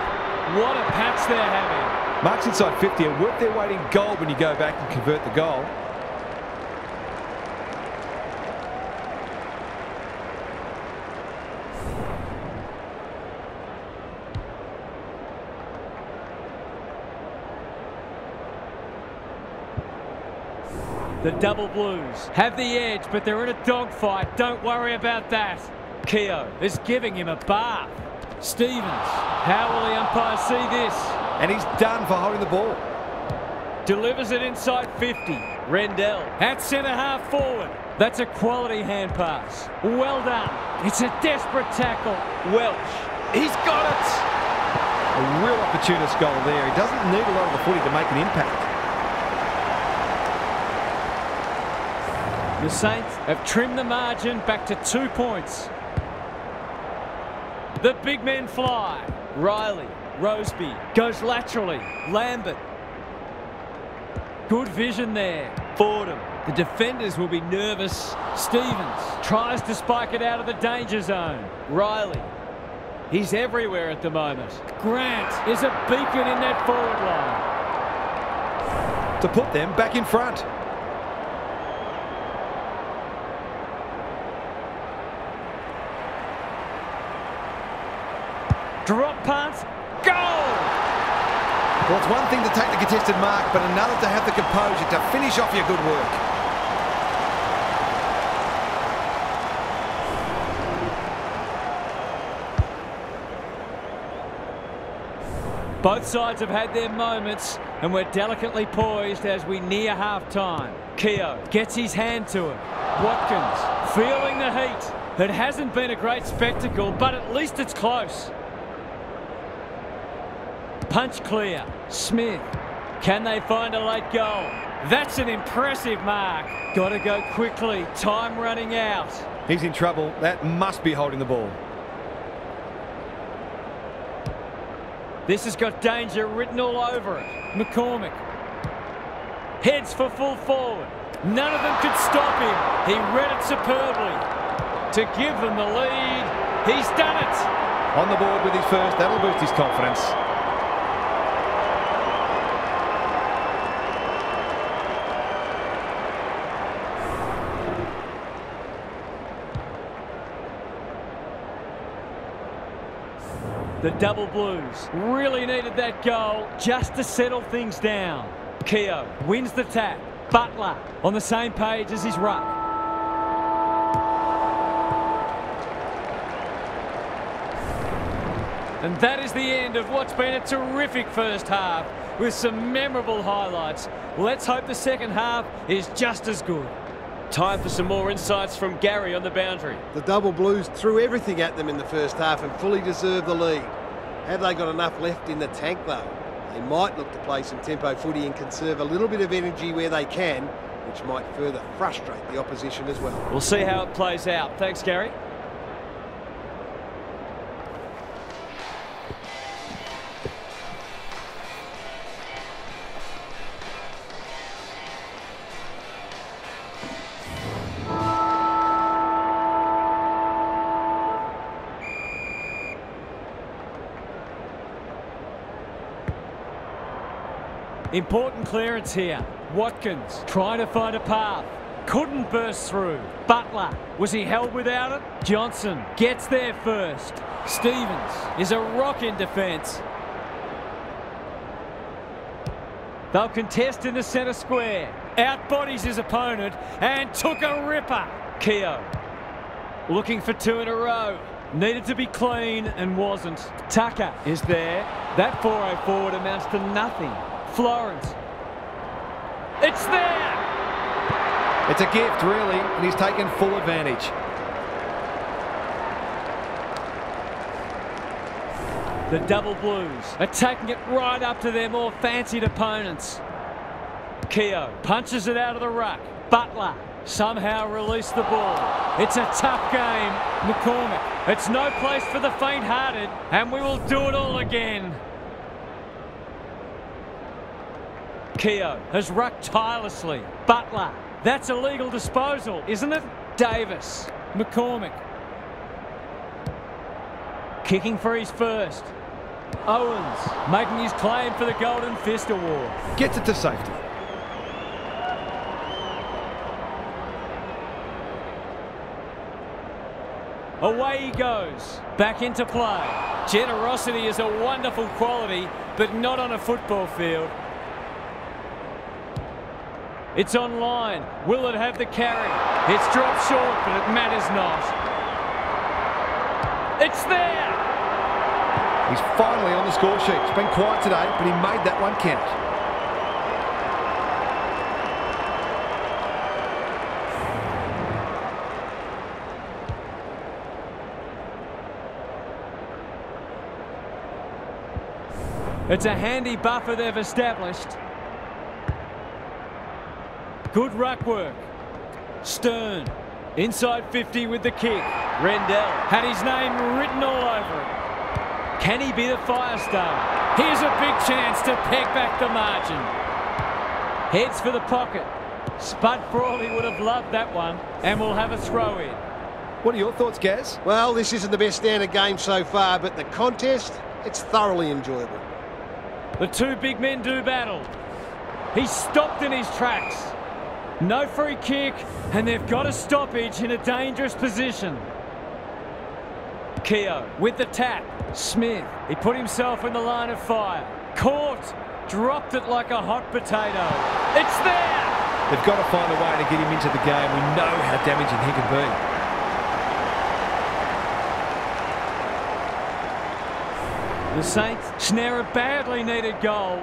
What a patch they're having. Marks inside 50 are worth their weight in gold when you go back and convert the goal. The double blues have the edge, but they're in a dogfight. Don't worry about that. Keogh is giving him a bath. Stevens, how will the umpire see this? And he's done for holding the ball. Delivers it inside 50. Rendell at centre-half forward. That's a quality hand pass. Well done. It's a desperate tackle. Welch, he's got it. A real opportunist goal there. He doesn't need a lot of the footy to make an impact. The Saints have trimmed the margin back to 2 points. The big men fly. Riley, Roseby goes laterally. Lambert. Good vision there. Fordham. The defenders will be nervous. Stevens tries to spike it out of the danger zone. Riley. He's everywhere at the moment. Grant is a beacon in that forward line. To put them back in front. Drop punt, goal! Well, it's one thing to take the contested mark, but another to have the composure to finish off your good work. Both sides have had their moments, and we're delicately poised as we near half-time. Keogh gets his hand to it. Watkins feeling the heat. It hasn't been a great spectacle, but at least it's close. Punch clear. Smith. Can they find a late goal? That's an impressive mark. Got to go quickly. Time running out. He's in trouble. That must be holding the ball. This has got danger written all over it. McCormick. Heads for full forward. None of them could stop him. He read it superbly. To give them the lead. He's done it. On the board with his first. That'll boost his confidence. The double blues really needed that goal just to settle things down. Keogh wins the tap. Butler on the same page as his ruck. And that is the end of what's been a terrific first half with some memorable highlights. Let's hope the second half is just as good. Time for some more insights from Gary on the boundary. The double blues threw everything at them in the first half and fully deserved the lead. Have they got enough left in the tank though? They might look to play some tempo footy and conserve a little bit of energy where they can, which might further frustrate the opposition as well. We'll see how it plays out. Thanks, Gary. Important clearance here. Watkins trying to find a path. Couldn't burst through. Butler, was he held without it? Johnson gets there first. Stevens is a rock in defence. They'll contest in the centre square. Outbodies his opponent and took a ripper. Keogh looking for 2 in a row. Needed to be clean and wasn't. Tucker is there. That 4-0 forward amounts to nothing. Florence. It's there! It's a gift, really, and he's taken full advantage. The double blues are taking it right up to their more fancied opponents. Keogh punches it out of the ruck. Butler somehow release the ball. It's a tough game. McCormick. It's no place for the faint-hearted, and we will do it all again. Keogh has rucked tirelessly. Butler. That's a legal disposal, isn't it? Davis. McCormick. Kicking for his first. Owens making his claim for the Golden Fist Award. Gets it to safety. Away he goes. Back into play. Generosity is a wonderful quality, but not on a football field. It's online. Will it have the carry? It's dropped short, but it matters not. It's there! He's finally on the score sheet. It's been quiet today, but he made that one count. It's a handy buffer they've established. Good ruck work. Stern. Inside 50 with the kick. Rendell had his name written all over it. Can he be the Firestone? Here's a big chance to peg back the margin. Heads for the pocket. Spud Frawley would have loved that one, and we'll have a throw in. What are your thoughts, Gaz? Well, this isn't the best standard game so far, but the contest, it's thoroughly enjoyable. The two big men do battle. He's stopped in his tracks. No free kick, and they've got a stoppage in a dangerous position. Keogh with the tap. Smith, he put himself in the line of fire. Caught, dropped it like a hot potato. It's there! They've got to find a way to get him into the game. We know how damaging he can be. The Saints snare a badly needed goal.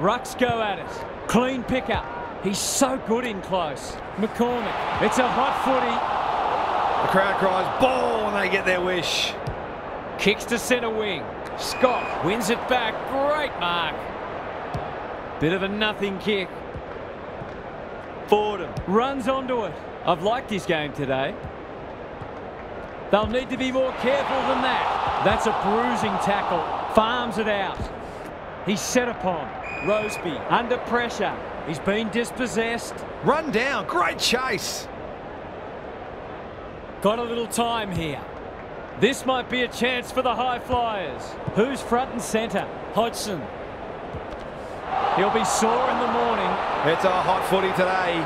Rucks go at it. Clean pickup. He's so good in close. McCormick. It's a hot footy. The crowd cries, ball, and they get their wish. Kicks to centre wing. Scott wins it back. Great mark. Bit of a nothing kick. Fordham runs onto it. I've liked his game today. They'll need to be more careful than that. That's a bruising tackle. Farms it out. He's set upon. Roseby under pressure. He's been dispossessed. Run down. Great chase. Got a little time here. This might be a chance for the high flyers. Who's front and centre? Hodgson. He'll be sore in the morning. It's a hot footy today.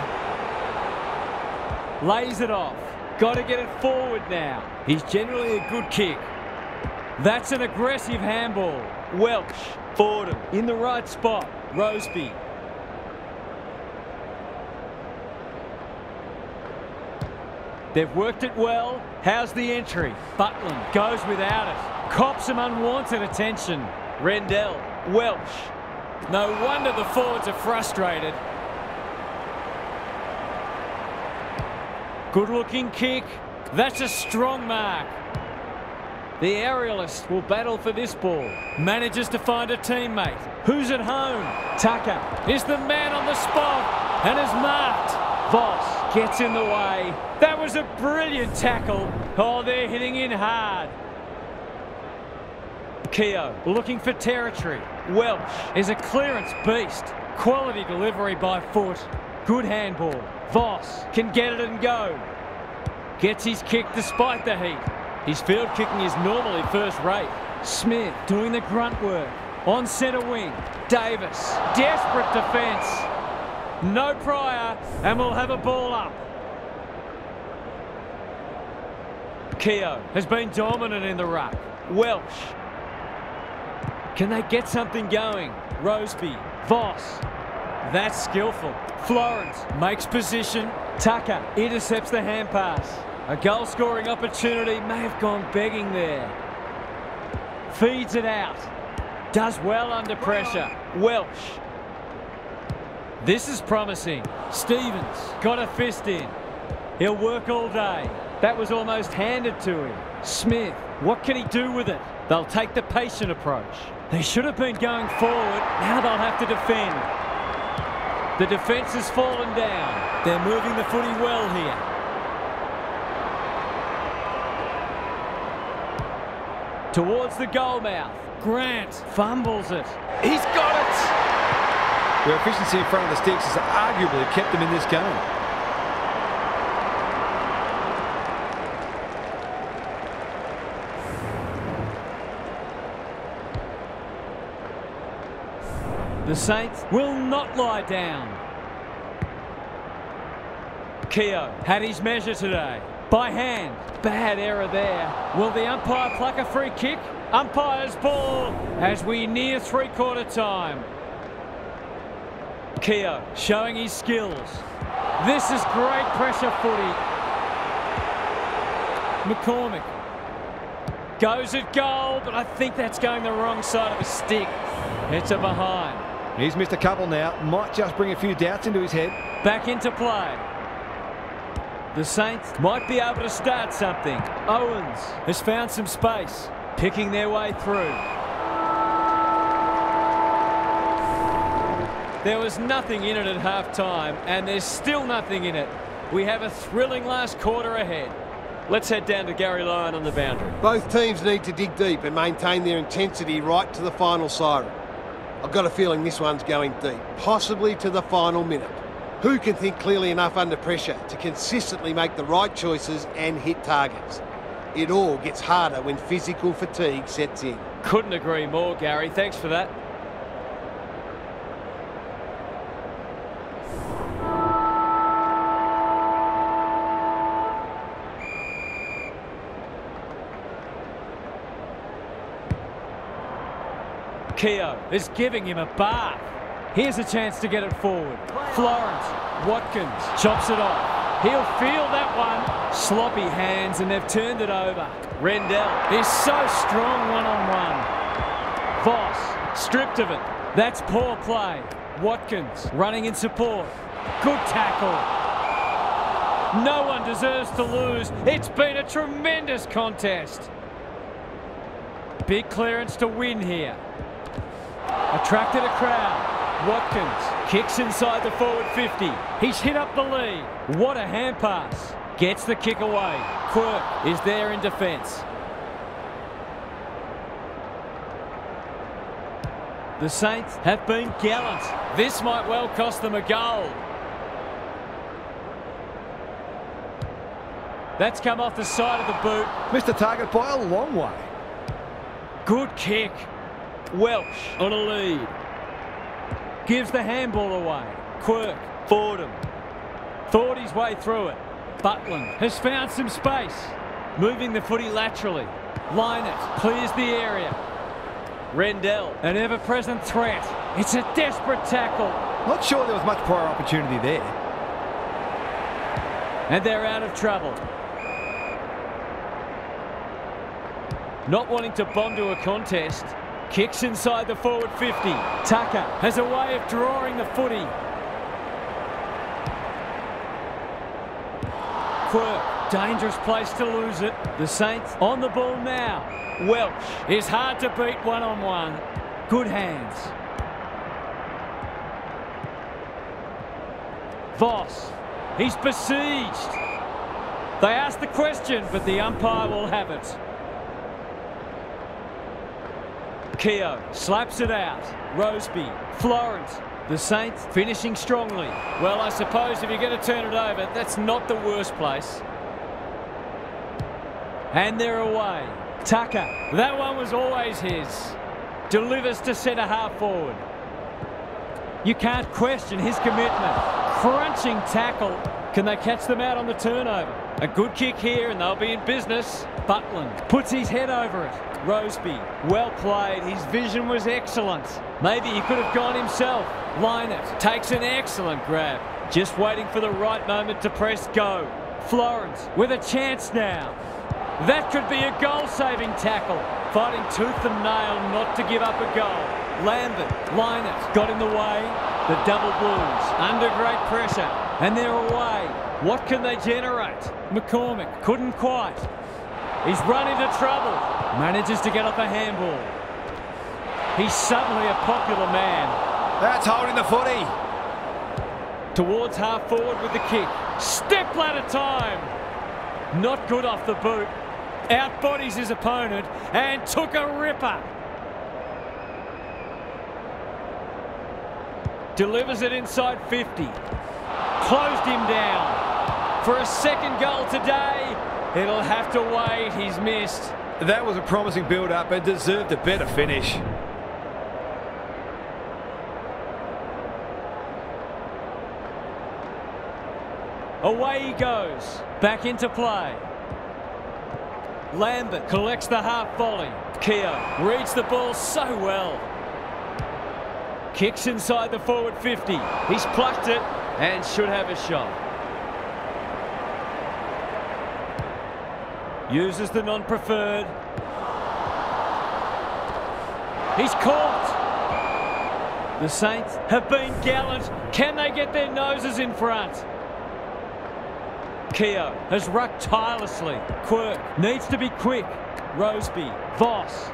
Lays it off. Got to get it forward now. He's generally a good kick. That's an aggressive handball. Welch. Fordham in the right spot. Roseby. They've worked it well. How's the entry? Butland goes without it. Cops some unwanted attention. Rendell. Welch. No wonder the forwards are frustrated. Good looking kick. That's a strong mark. The aerialist will battle for this ball. Manages to find a teammate. Who's at home? Tucker is the man on the spot and is marked. Voss gets in the way. That was a brilliant tackle. Oh, they're hitting in hard. Keogh looking for territory. Welch is a clearance beast. Quality delivery by foot. Good handball. Voss can get it and go. Gets his kick despite the heat. His field kicking is normally first rate. Smith doing the grunt work. On centre wing. Davis. Desperate defence. No prior, and we'll have a ball up. Keogh has been dominant in the ruck. Welch. Can they get something going? Roseby. Voss. That's skillful. Florence makes position. Tucker intercepts the hand pass. A goal-scoring opportunity may have gone begging there. Feeds it out. Does well under pressure. Welch. This is promising. Stevens got a fist in. He'll work all day. That was almost handed to him. Smith, what can he do with it? They'll take the patient approach. They should have been going forward. Now they'll have to defend. The defence has fallen down. They're moving the footy well here. Towards the goal mouth. Grant fumbles it. He's got it! Their efficiency in front of the sticks has arguably kept them in this game. The Saints will not lie down. Keogh had his measure today. By hand. Bad error there. Will the umpire pluck a free kick? Umpire's ball as we near three-quarter time. Keogh showing his skills. This is great pressure footy. McCormick goes at goal, but I think that's going the wrong side of a stick. It's a behind. He's missed a couple now. Might just bring a few doubts into his head. Back into play. The Saints might be able to start something. Owens has found some space, picking their way through. There was nothing in it at half-time, and there's still nothing in it. We have a thrilling last quarter ahead. Let's head down to Gary Lyon on the boundary. Both teams need to dig deep and maintain their intensity right to the final siren. I've got a feeling this one's going deep, possibly to the final minute. Who can think clearly enough under pressure to consistently make the right choices and hit targets? It all gets harder when physical fatigue sets in. Couldn't agree more, Gary. Thanks for that. Keogh is giving him a bath. Here's a chance to get it forward. Florence, Watkins chops it off. He'll feel that one. Sloppy hands, and they've turned it over. Rendell is so strong one-on-one. Voss stripped of it. That's poor play. Watkins running in support. Good tackle. No one deserves to lose. It's been a tremendous contest. Big clearance to win here. Attracted a crowd. Watkins kicks inside the forward 50. He's hit up the lead. What a hand pass. Gets the kick away. Quirk is there in defence. The Saints have been gallant. This might well cost them a goal. That's come off the side of the boot. Missed the target by a long way. Good kick. Welsh on a lead. Gives the handball away. Quirk, Fordham. Thought his way through it. Butland has found some space. Moving the footy laterally. Lynott clears the area. Rendell, an ever-present threat. It's a desperate tackle. Not sure there was much prior opportunity there. And they're out of trouble. Not wanting to bomb to a contest. Kicks inside the forward 50. Tucker has a way of drawing the footy. Quirk, dangerous place to lose it. The Saints on the ball now. Welch is hard to beat one-on-one. Good hands. Voss, he's besieged. They asked the question, but the umpire will have it. Keogh slaps it out. Roseby, Florence. The Saints finishing strongly. Well, I suppose if you're going to turn it over, that's not the worst place. And they're away. Tucker, that one was always his. Delivers to centre half forward. You can't question his commitment. Crunching tackle. Can they catch them out on the turnover? A good kick here and they'll be in business. Butland puts his head over it. Roseby, well played. His vision was excellent. Maybe he could have gone himself. Lynott takes an excellent grab. Just waiting for the right moment to press go. Florence with a chance now. That could be a goal-saving tackle. Fighting tooth and nail not to give up a goal. Lambert, Lynott got in the way. The double Blues under great pressure. And they're away. What can they generate? McCormick couldn't quite. He's run into trouble. Manages to get off a handball. He's suddenly a popular man. That's holding the footy. Towards half forward with the kick. Step ladder time. Not good off the boot. Outbodies his opponent and took a ripper. Delivers it inside 50. Closed him down. For a second goal today, it'll have to wait. He's missed. That was a promising build-up and deserved a better finish. Away he goes. Back into play. Lambert collects the half volley. Keogh reads the ball so well. Kicks inside the forward 50. He's plucked it and should have a shot. Uses the non-preferred. He's caught. The Saints have been gallant. Can they get their noses in front? Keogh has rucked tirelessly. Quirk needs to be quick. Roseby, Voss.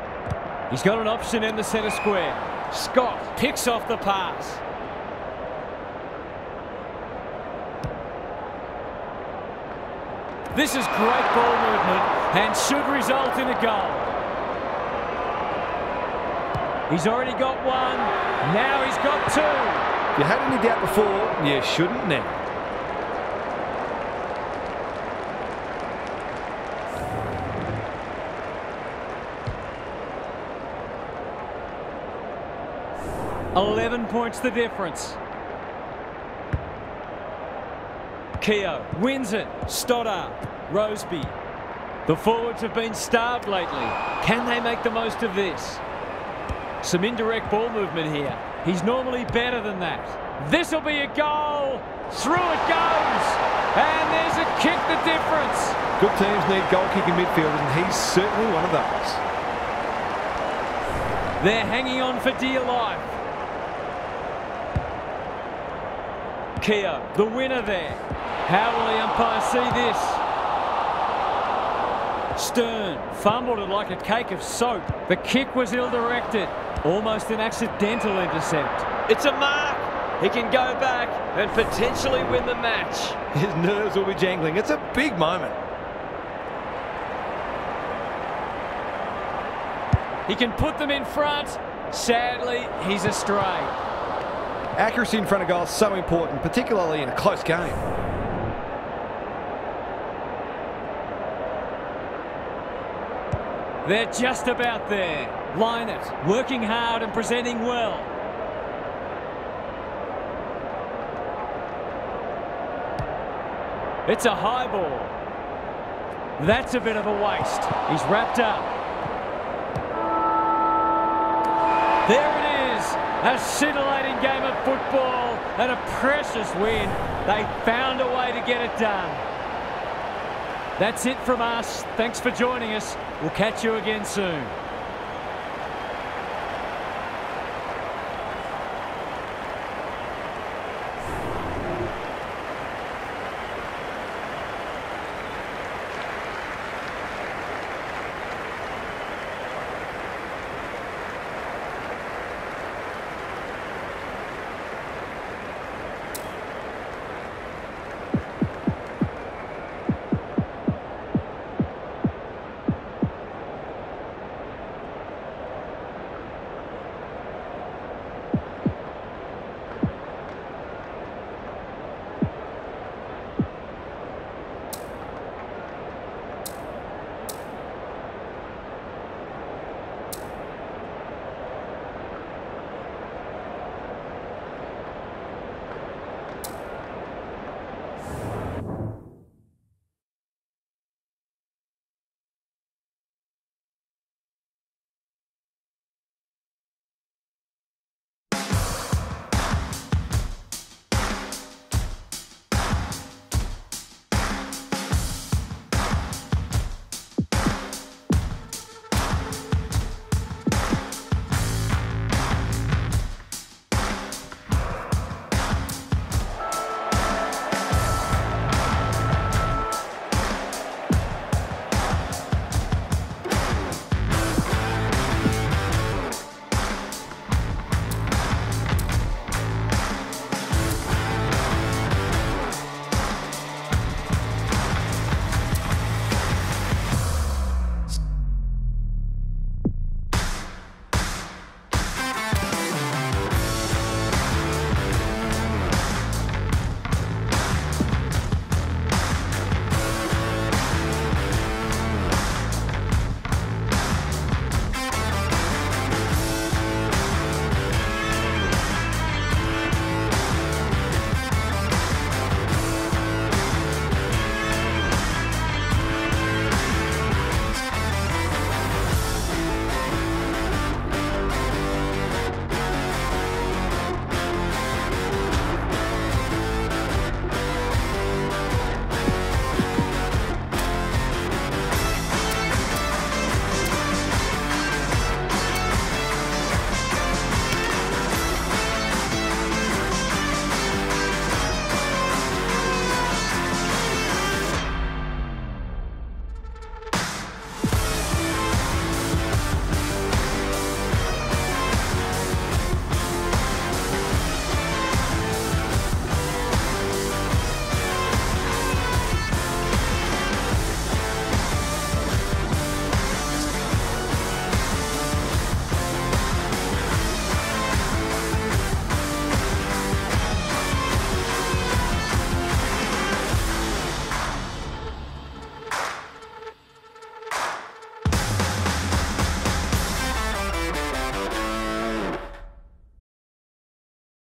He's got an option in the centre square. Scott picks off the pass. This is great ball movement and should result in a goal. He's already got one. Now he's got two. If you had any doubt before, you shouldn't now. $11 points the difference. Keogh wins it. Stoddart, Roseby. The forwards have been starved lately. Can they make the most of this? Some indirect ball movement here. He's normally better than that. This'll be a goal. Through it goes. And there's a kick the difference. Good teams need goal-kicking midfielders, and he's certainly one of those. They're hanging on for dear life. Keogh, the winner there. How will the umpire see this? Stern fumbled it like a cake of soap. The kick was ill-directed. Almost an accidental intercept. It's a mark. He can go back and potentially win the match. His nerves will be jangling. It's a big moment. He can put them in front. Sadly, he's astray. Accuracy in front of goal is so important, particularly in a close game. They're just about there. Line it, working hard and presenting well. It's a high ball. That's a bit of a waste. He's wrapped up. There it is. A scintillating game of football and a precious win. They found a way to get it done. That's it from us. Thanks for joining us. We'll catch you again soon.